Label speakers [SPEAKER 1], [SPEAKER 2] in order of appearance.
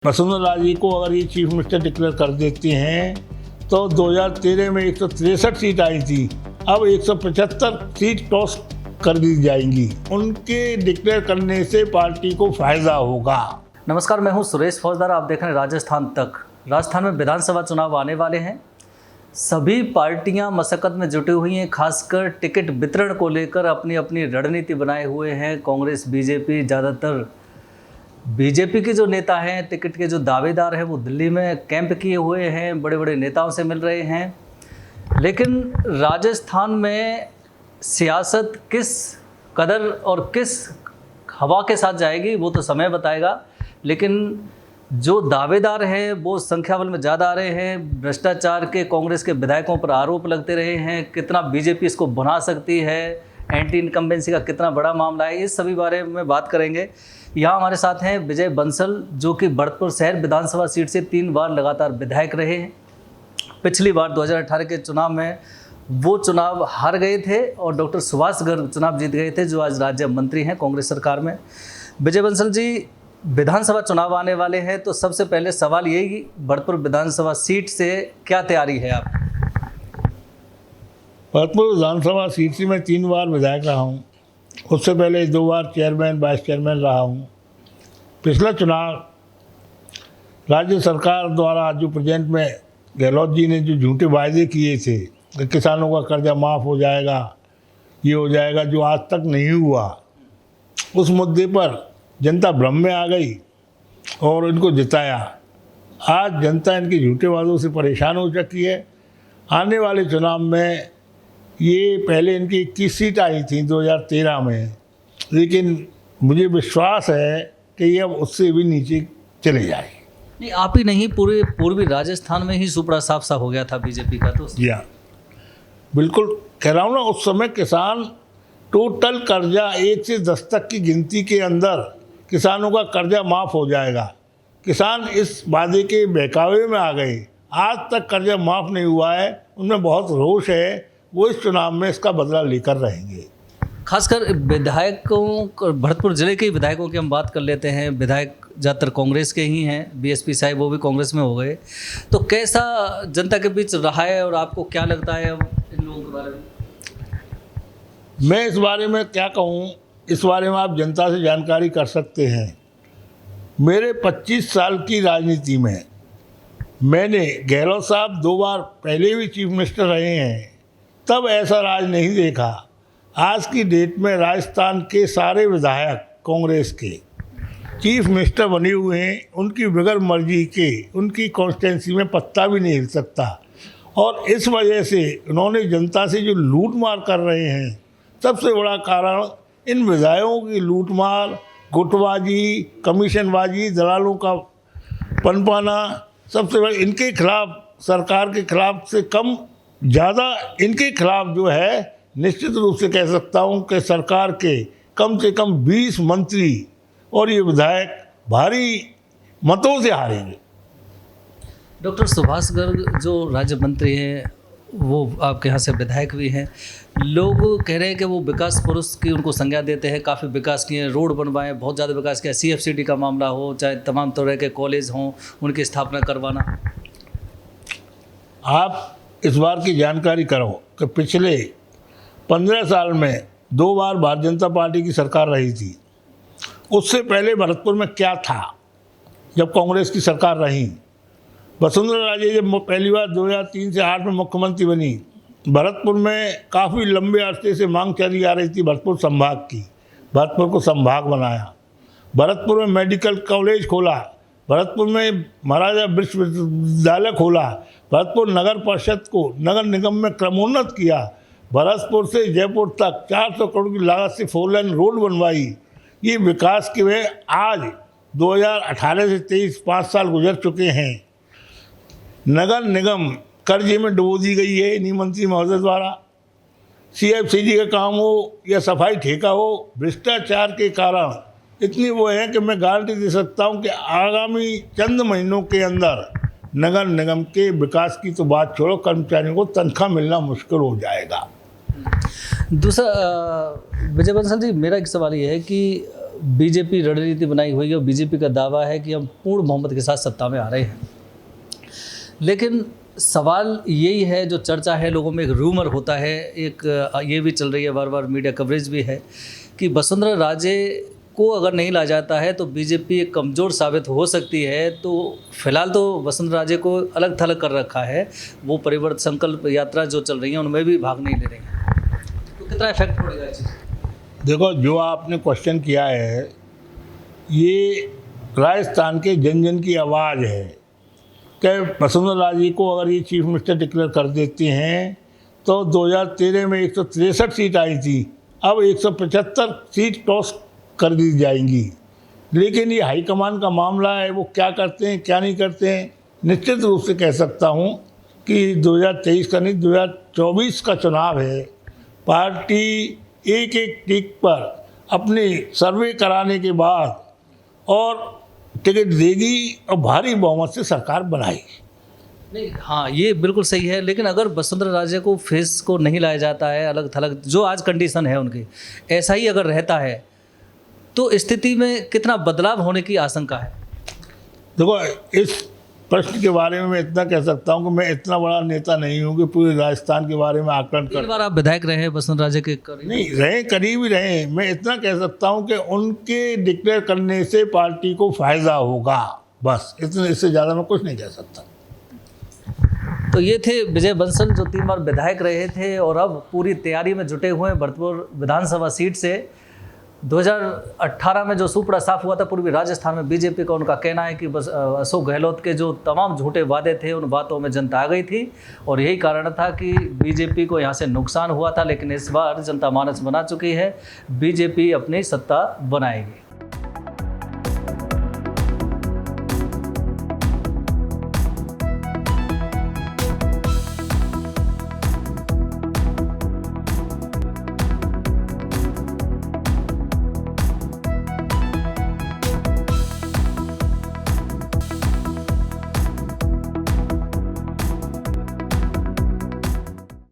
[SPEAKER 1] वसुंधरा जी को अगर ये चीफ मिनिस्टर डिक्लेयर कर देते हैं तो 2013 में 163 सीट आई थी, अब 175 सीट टॉस कर दी जाएंगी। उनके डिक्लेयर करने से पार्टी को फायदा होगा।
[SPEAKER 2] नमस्कार, मैं हूं सुरेश फौजदार। आप देख रहे हैं राजस्थान तक। राजस्थान में विधानसभा चुनाव आने वाले हैं। सभी पार्टियां मशक्कत में जुटी हुई हैं, खासकर टिकट वितरण को लेकर अपनी अपनी रणनीति बनाए हुए हैं। कांग्रेस, बीजेपी, ज़्यादातर बीजेपी के जो नेता हैं, टिकट के जो दावेदार हैं, वो दिल्ली में कैंप किए हुए हैं, बड़े बड़े नेताओं से मिल रहे हैं। लेकिन राजस्थान में सियासत किस कदर और किस हवा के साथ जाएगी वो तो समय बताएगा। लेकिन जो दावेदार हैं वो संख्या बल में ज़्यादा आ रहे हैं। भ्रष्टाचार के कांग्रेस के विधायकों पर आरोप लगते रहे हैं। कितना बीजेपी इसको बना सकती है, एंटी इनकम्बेंसी का कितना बड़ा मामला है, इस सभी बारे में बात करेंगे। यहाँ हमारे साथ हैं विजय बंसल, जो कि भरतपुर शहर विधानसभा सीट से 3 बार लगातार विधायक रहे हैं। पिछली बार 2018 के चुनाव में वो चुनाव हार गए थे और डॉक्टर सुभाष गर्ग चुनाव जीत गए थे, जो आज राज्य मंत्री हैं कांग्रेस सरकार में। विजय बंसल जी, विधानसभा चुनाव आने वाले हैं, तो सबसे पहले सवाल यही, भरतपुर विधानसभा सीट से क्या तैयारी है आप?
[SPEAKER 1] भरतपुर विधानसभा सीट से मैं 3 बार विधायक रहा हूँ। उससे पहले 2 बार चेयरमैन, वाइस चेयरमैन रहा हूँ। पिछला चुनाव राज्य सरकार द्वारा जो प्रेजेंट में गहलोत जी ने जो झूठे वायदे किए थे कि किसानों का कर्जा माफ़ हो जाएगा, ये हो जाएगा, जो आज तक नहीं हुआ, उस मुद्दे पर जनता भ्रम में आ गई और इनको जिताया। आज जनता इनके झूठे वादों से परेशान हो चुकी है। आने वाले चुनाव में ये पहले इनकी 21 सीट आई थी 2013 में, लेकिन मुझे विश्वास है कि ये अब उससे भी नीचे चले जाए।
[SPEAKER 2] नहीं, आप ही नहीं, पूरे पूर्वी राजस्थान में ही सुपड़ा साफ सा हो गया था बीजेपी का। तो
[SPEAKER 1] जी हाँ, बिल्कुल कह रहा हूँ ना, उस समय किसान टोटल कर्जा 1 से 10 तक की गिनती के अंदर किसानों का कर्जा माफ़ हो जाएगा। किसान इस वादे के बहकावे में आ गए। आज तक कर्जा माफ़ नहीं हुआ है, उनमें बहुत रोष है। वो इस चुनाव में इसका बदला लेकर रहेंगे।
[SPEAKER 2] खासकर विधायकों, भरतपुर जिले के विधायकों की हम बात कर लेते हैं। विधायक ज़्यादातर कांग्रेस के ही हैं। बीएसपी साहब वो भी कांग्रेस में हो गए। तो कैसा जनता के बीच रहा है और आपको क्या लगता है अब इन लोगों के बारे में?
[SPEAKER 1] मैं इस बारे में क्या कहूँ, इस बारे में आप जनता से जानकारी कर सकते हैं। मेरे 25 साल की राजनीति में मैंने, गहलोत साहब 2 बार पहले भी चीफ मिनिस्टर रहे हैं, तब ऐसा राज नहीं देखा। आज की डेट में राजस्थान के सारे विधायक कांग्रेस के चीफ मिनिस्टर बने हुए हैं। उनकी बगैर मर्जी के उनकी कॉन्स्टिट्यूंसी में पत्ता भी नहीं हिल सकता। और इस वजह से उन्होंने जनता से जो लूट मार कर रहे हैं, सबसे बड़ा कारण इन विधायकों की लूट मार, गुटबाजी, कमीशनबाजी, दलालों का पनपाना, सबसे बड़ा इनके खिलाफ, सरकार के खिलाफ से कम ज़्यादा इनके खिलाफ जो है, निश्चित रूप से कह सकता हूँ कि सरकार के कम से कम 20 मंत्री और ये विधायक भारी मतों से हारेंगे।
[SPEAKER 2] डॉक्टर सुभाष गर्ग जो राज्य मंत्री हैं, वो आपके यहाँ से विधायक भी हैं। लोग कह रहे हैं कि वो विकास पुरुष की उनको संज्ञा देते हैं। काफ़ी विकास किए, रोड बनवाए, बहुत ज़्यादा विकास किया। CFCD का मामला हो, चाहे तमाम तरह के कॉलेज हों, उनकी स्थापना करवाना।
[SPEAKER 1] आप इस बार की जानकारी करो कि पिछले 15 साल में 2 बार भारतीय जनता पार्टी की सरकार रही थी। उससे पहले भरतपुर में क्या था जब कांग्रेस की सरकार रही? वसुंधरा राजे जब पहली बार 2003 से 8 में मुख्यमंत्री बनी, भरतपुर में काफ़ी लंबे अरसे से मांग चली आ रही थी भरतपुर संभाग की। भरतपुर को संभाग बनाया, भरतपुर में मेडिकल कॉलेज खोला, भरतपुर में महाराजा विश्वविद्यालय खोला, भरतपुर नगर परिषद को नगर निगम में क्रमोन्नत किया, भरतपुर से जयपुर तक 400 करोड़ की लागत से 4 लेन रोड बनवाई। ये विकास के वे आज 2018 से 23 5 साल गुजर चुके हैं। नगर निगम कर्जे में डुबो दी गई है इन्हीं मंत्री महोदय द्वारा। CFCD का काम हो या सफाई ठेका हो, भ्रष्टाचार के कारण इतनी वो है कि मैं गारंटी दे सकता हूं कि आगामी चंद महीनों के अंदर नगर निगम के विकास की तो बात छोड़ो, कर्मचारियों को तनख्वाह मिलना मुश्किल हो जाएगा।
[SPEAKER 2] दूसरा, विजय बंसल जी, मेरा एक सवाल ये है कि बीजेपी रणनीति बनाई हुई है और बीजेपी का दावा है कि हम पूर्ण बहुमत के साथ सत्ता में आ रहे हैं। लेकिन सवाल यही है, जो चर्चा है लोगों में, एक रूमर होता है, एक ये भी चल रही है, बार बार मीडिया कवरेज भी है कि वसुंधरा राजे को अगर नहीं ला जाता है तो बीजेपी एक कमज़ोर साबित हो सकती है। तो फिलहाल तो वसुंधरा राजे को अलग थलग कर रखा है, वो परिवर्तन संकल्प यात्रा जो चल रही है उनमें भी भाग नहीं ले रही हैं। तो कितना इफेक्ट पड़ेगा इस चीज़?
[SPEAKER 1] देखो, जो आपने क्वेश्चन किया है ये राजस्थान के जन जन की आवाज़ है कि वसुंधरा राजे को अगर ये चीफ मिनिस्टर डिक्लेयर कर देते हैं तो 2013 में 163 सीट आई थी, अब 175 सीट टॉस कर दी जाएंगी। लेकिन ये हाईकमान का मामला है, वो क्या करते हैं क्या नहीं करते हैं। निश्चित रूप से कह सकता हूँ कि 2023 का नहीं, 2024 का चुनाव है। पार्टी एक एक टिक पर अपने सर्वे कराने के बाद और टिकट देगी और भारी बहुमत से सरकार बनाएगी।
[SPEAKER 2] नहीं, हाँ, ये बिल्कुल सही है। लेकिन अगर वसुंधरा राजे को फेस को नहीं लाया जाता है, अलग थलग जो आज कंडीशन है उनकी, ऐसा ही अगर रहता है तो स्थिति में कितना बदलाव होने की आशंका है?
[SPEAKER 1] देखो, इस प्रश्न के बारे में मैं इतना कह सकता हूँ कि मैं इतना बड़ा नेता नहीं हूँ कि पूरे राजस्थान के बारे में आकलन कर।
[SPEAKER 2] 3 बार आप विधायक रहे हैं वसुंधरा राजे के करीब।
[SPEAKER 1] नहीं रहे, करीब ही रहे। मैं इतना कह सकता हूँ कि उनके डिक्लेयर करने से पार्टी को फायदा होगा, बस इतने, इससे ज़्यादा मैं कुछ नहीं कह सकता।
[SPEAKER 2] तो ये थे विजय बंसल जो 3 बार विधायक रहे थे और अब पूरी तैयारी में जुटे हुए हैं भरतपुर विधानसभा सीट से। 2018 में जो सुपड़ा साफ हुआ था पूर्वी राजस्थान में बीजेपी का, उनका कहना है कि बस अशोक गहलोत के जो तमाम झूठे वादे थे उन बातों में जनता आ गई थी और यही कारण था कि बीजेपी को यहाँ से नुकसान हुआ था। लेकिन इस बार जनता मानस बना चुकी है, बीजेपी अपनी सत्ता बनाएगी।